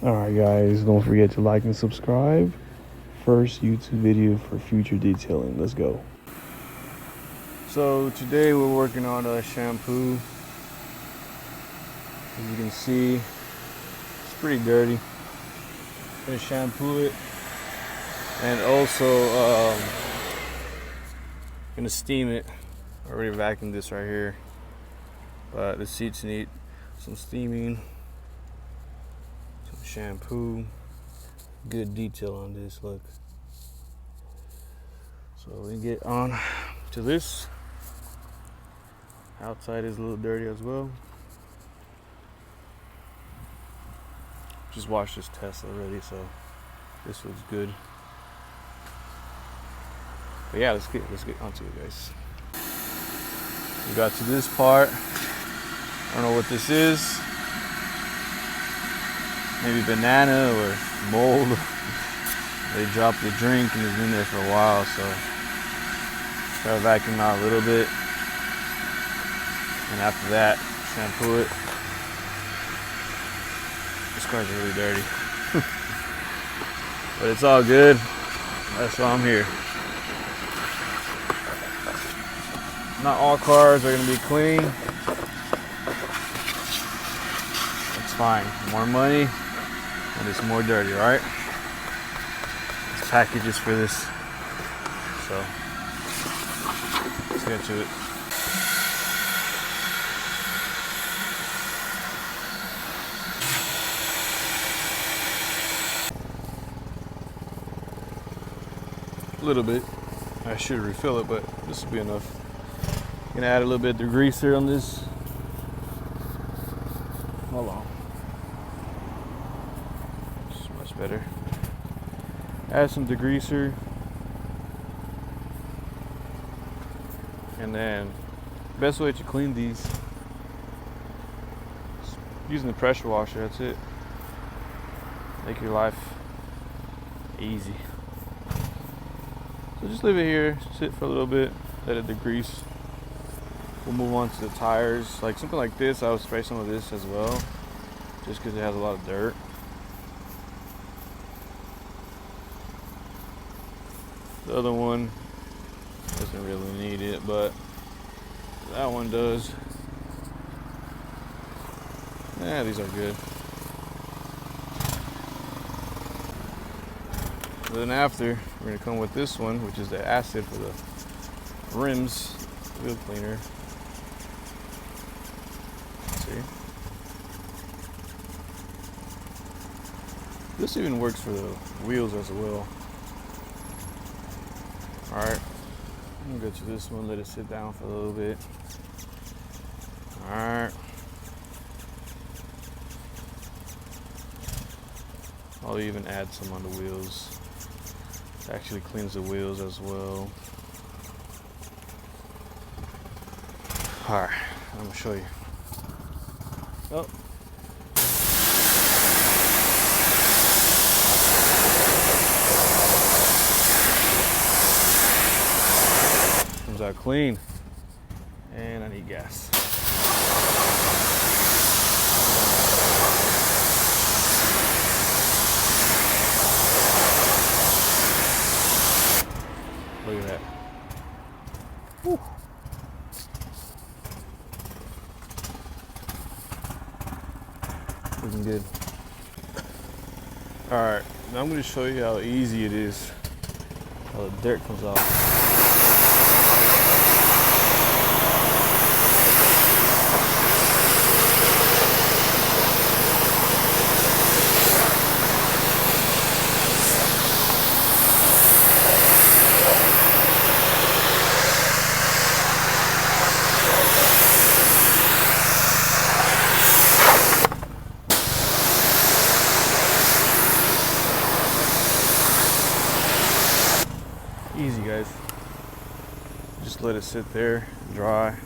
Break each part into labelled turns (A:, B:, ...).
A: Alright guys, don't forget to like and subscribe. First YouTube video for future detailing. Let's go. So today we're working on a shampoo. As you can see, it's pretty dirty. Gonna shampoo it, and also gonna steam it. I already vacuumed this right here, but the seats need some steaming, some shampoo. Good detail on this, look. So we get on to this. Outside is a little dirty as well. Just washed this test already, so this looks good. But yeah, let's get onto it, guys. We got to this part. I don't know what this is. Maybe banana or mold. They dropped the drink and it's been there for a while, so try to vacuum out a little bit. And after that, shampoo it. This car's really dirty. But it's all good. That's why I'm here. Not all cars are gonna be clean. It's fine. More money, and it's more dirty, right? There's packages for this. So let's get to it. A little bit. I should refill it, but this will be enough. Gonna add a little bit of degreaser on this. Hold on. It's much better. Add some degreaser. And then, best way to clean these, using the pressure washer, that's it. Make your life easy. So just leave it here, sit for a little bit, let it degrease. We'll move on to the tires. Like something like this, I would spray some of this as well, just because it has a lot of dirt. The other one doesn't really need it, but that one does. Yeah, these are good. Then after, we're gonna come with this one, which is the acid for the rims, wheel cleaner. See? This even works for the wheels as well. Alright, I'm gonna go to this one, let it sit down for a little bit. Alright. I'll even add some on the wheels. It actually cleans the wheels as well. Alright, I'm gonna show you. Oh. Comes out clean. And I need gas. Look at that. Whew. Looking good. Alright, now I'm going to show you how easy it is. How the dirt comes off. Easy, guys. Just let it sit there, dry.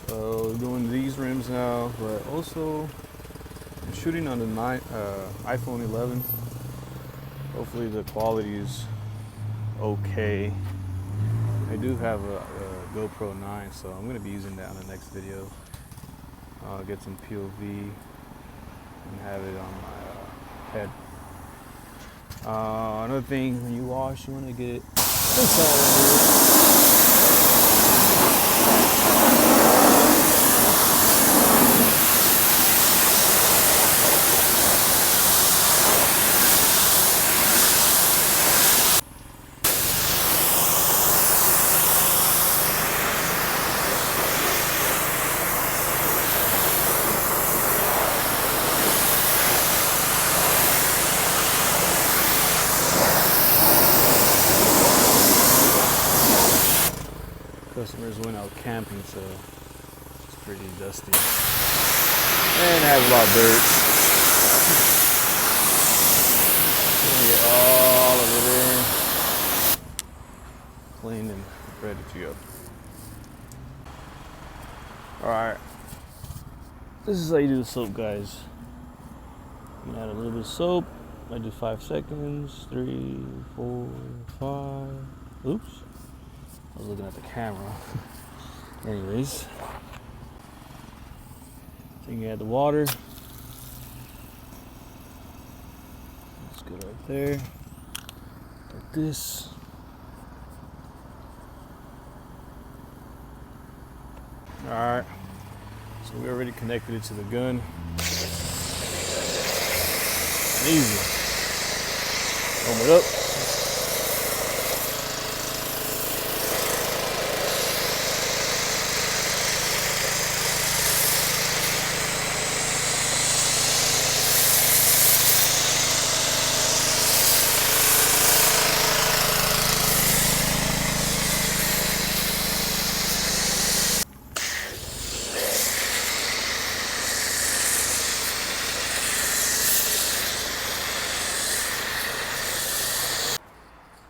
A: So doing these rims now, but also I'm shooting on the iPhone 11. Hopefully the quality is okay. I do have a GoPro 9, so I'm going to be using that on the next video. get some POV and have it on my head. Another thing, when you wash, you want to get it inside. Customers went out camping, so it's pretty dusty. And it has a lot of dirt. Get all of it in. Clean and ready to go. Alright. This is how you do the soap, guys. You add a little bit of soap. I do 5 seconds. 3, 4, 5. Oops. I was looking at the camera. Anyways. Then you add the water. That's good right there. Like this. Alright. So we already connected it to the gun. Easy. Open it up.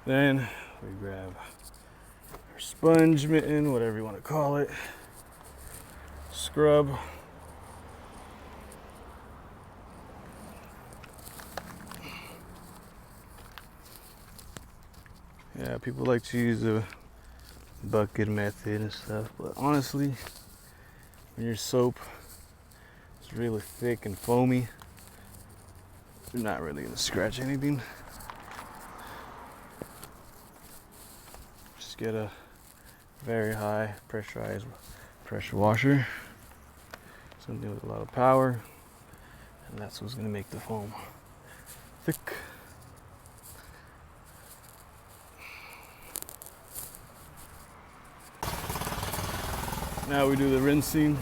A: Then we grab our sponge mitten, whatever you want to call it, scrub. Yeah, people like to use the bucket method and stuff, but honestly, when your soap is really thick and foamy, you're not really gonna scratch anything. Just get a very high pressurized pressure washer, something with a lot of power, and that's what's gonna make the foam thick. Now we do the rinsing.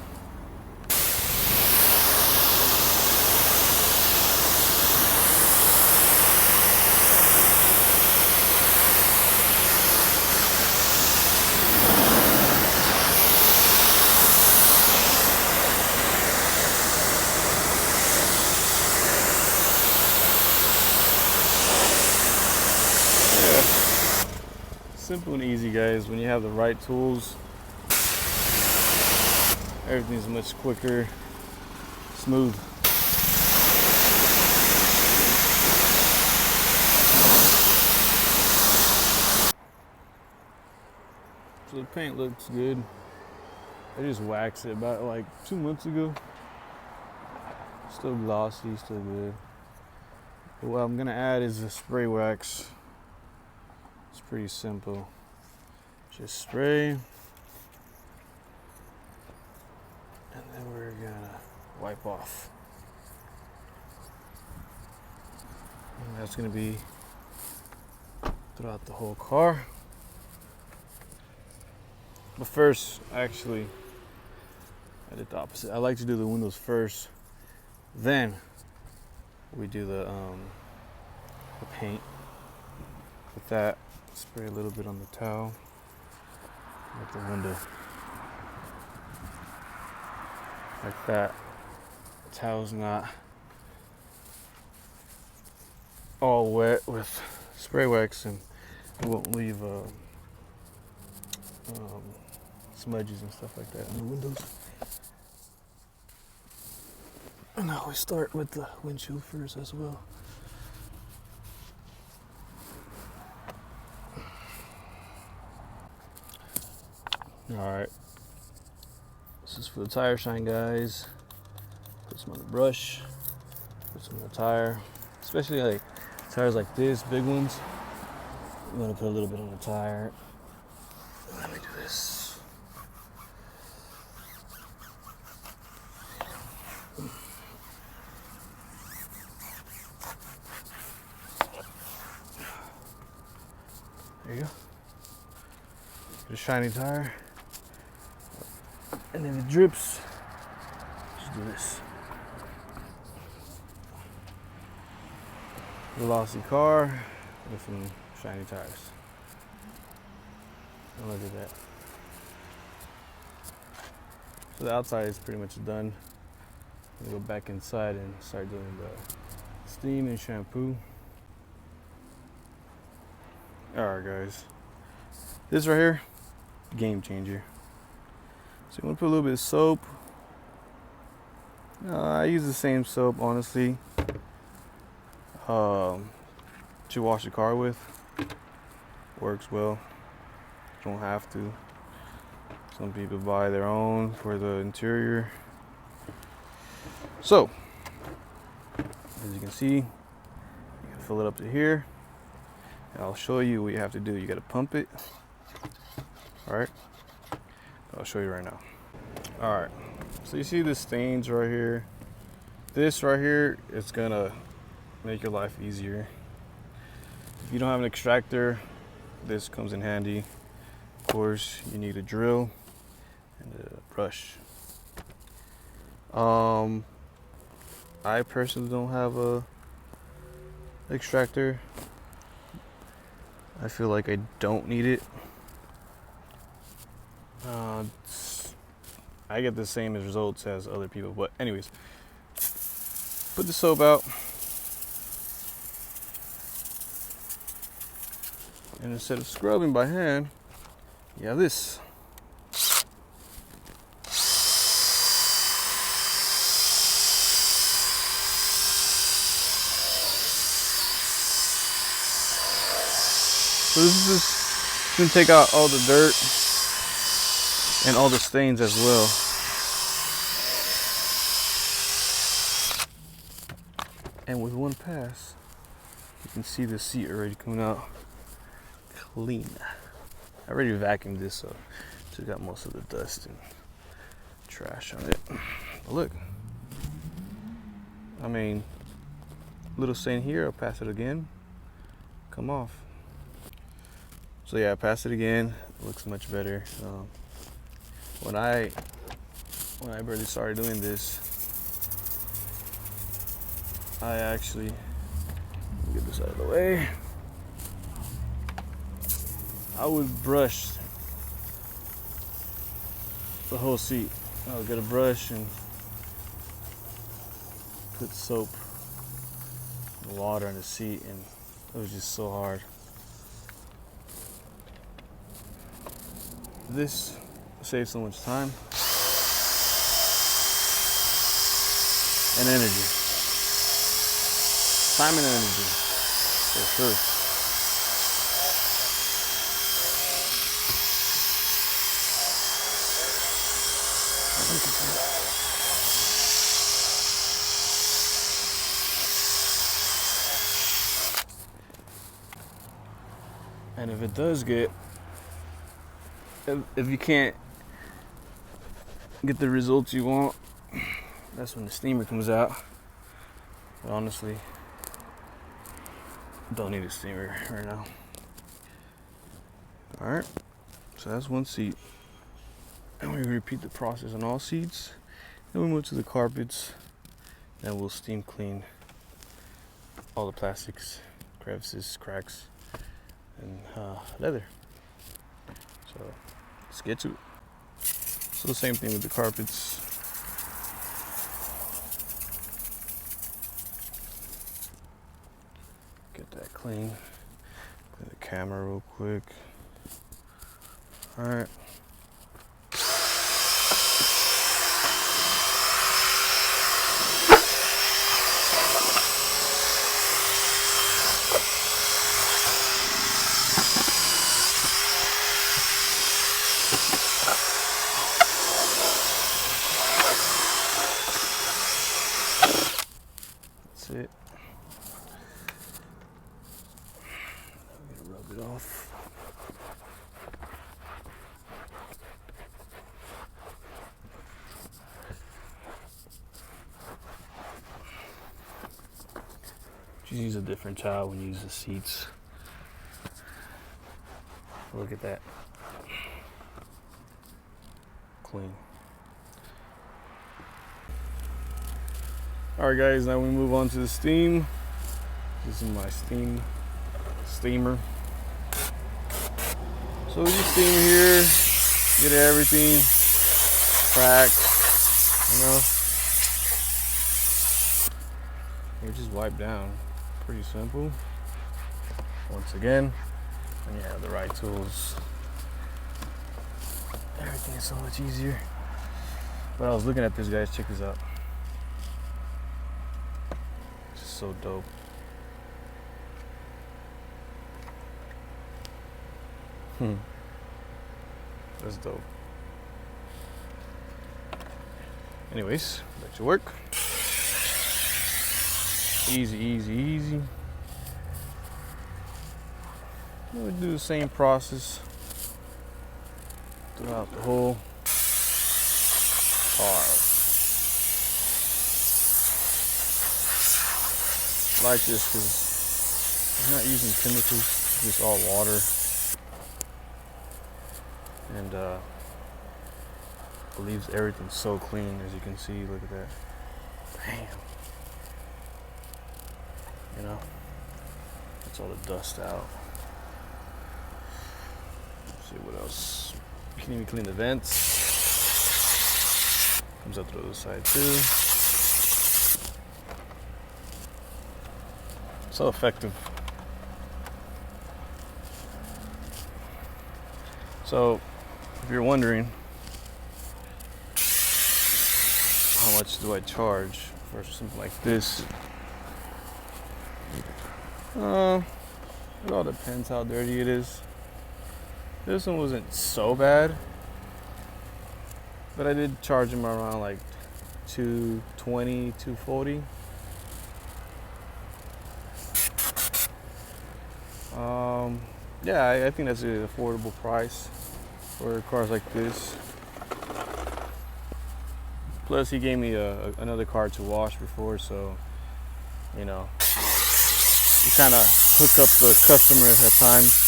A: Simple and easy, guys. When you have the right tools, everything's much quicker, smooth. So the paint looks good. I just waxed it about like 2 months ago. Still glossy, still good. But what I'm gonna add is the spray wax. It's pretty simple. Just spray. And then we're gonna wipe off. And that's gonna be throughout the whole car. But first, actually, I did the opposite. I like to do the windows first. Then we do the paint. With that, spray a little bit on the towel at the window. Like that. The towel's not all wet with spray wax and it won't leave smudges and stuff like that on the windows. And now we start with the windshield first as well. Alright, this is for the tire shine, guys. Put some on the brush, put some on the tire, especially like tires like this, big ones. I'm gonna put a little bit on the tire. Let me do this. There you go. Get a shiny tire. And if it drips, just do this. Velocity car with some shiny tires. And look at that. So the outside is pretty much done. I'm gonna go back inside and start doing the steam and shampoo. Alright guys, this right here, game changer. So you want to put a little bit of soap. I use the same soap, honestly, to wash the car with. Works well. Don't have to. Some people buy their own for the interior. So, as you can see, you can fill it up to here. And I'll show you what you have to do. You got to pump it. All right. I'll show you right now. All right. So you see the stains right here. This right here is gonna make your life easier. If you don't have an extractor, this comes in handy. Of course, you need a drill and a brush. I personally don't have a extractor. I feel like I don't need it. I get the same results as other people, but anyways, put the soap out, and instead of scrubbing by hand, you have this. So this is just gonna take out all the dirt and all the stains as well. And with one pass, you can see the seat already coming out clean. I already vacuumed this, so took out most of the dust and trash on it. But look, I mean, little stain here, I'll pass it again, come off. So yeah, I passed it again, it looks much better. When I barely started doing this, I actually, let me get this out of the way, I would brush the whole seat. I would get a brush and put soap and water on the seat, and it was just so hard. This saves so much time and energy. Time and energy, for sure. And if it does get, if you can't get the results you want, that's when the steamer comes out. But honestly, don't need a steamer right now. Alright, so that's one seat. And we repeat the process on all seats. Then we move to the carpets. Then we'll steam clean all the plastics, crevices, cracks, and leather. So let's get to it. So the same thing with the carpets. Get that clean. Clean the camera real quick. All right. it. I'm gonna rub it off. Just use a different towel when you use the seats. Look at that. Clean. Alright guys, now we move on to the steam. This is my steamer. So we just steam here, get everything cracked, you know. You just wipe down. Pretty simple. Once again, when you have the right tools, everything is so much easier. But I was looking at this, guys. Check this out. It's just so dope. That's dope. Anyways, back to work. Easy, easy, easy. We'll do the same process throughout the whole car. I like this because I'm not using chemicals, just all water. And it leaves everything so clean, as you can see. Look at that. Bam. You know, gets all the dust out. Let's see what else. You can even clean the vents. Comes out the other side too. So effective. So, if you're wondering, how much do I charge for something like this? It all depends how dirty it is. This one wasn't so bad, but I did charge them around like $220, $240. Yeah, I think that's an affordable price for cars like this. Plus, he gave me another car to wash before, so you know, you kind of hook up the customer at times.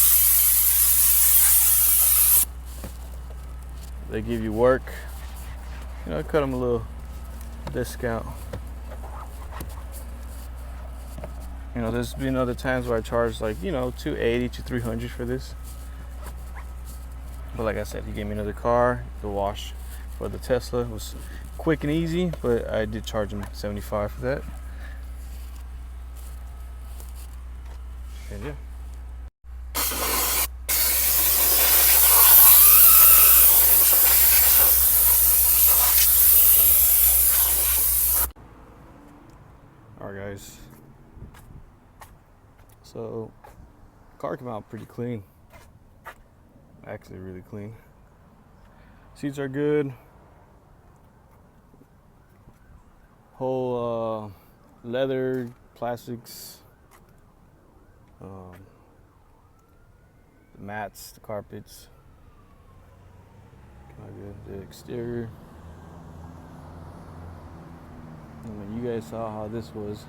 A: They give you work, you know, cut them a little discount. You know, there's been other times where I charged like, you know, $280 to $300 for this. But like I said, he gave me another car to wash for the Tesla. It was quick and easy, but I did charge him $75 for that. And yeah. Alright guys, so car came out pretty clean, actually really clean. Seats are good, whole leather, plastics, the mats, the carpets, kind of good. The exterior. I mean, you guys saw how this was.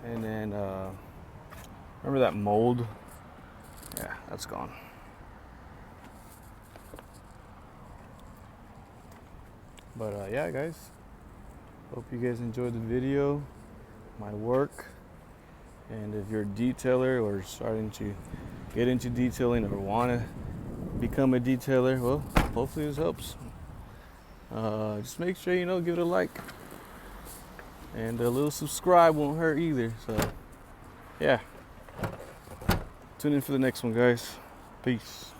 A: And then, remember that mold? Yeah, that's gone. But yeah, guys, hope you guys enjoyed the video, my work. And if you're a detailer or starting to get into detailing or want to become a detailer, well, hopefully this helps. Just make sure, you know, give it a like. And a little subscribe won't hurt either. So, yeah. Tune in for the next one, guys. Peace.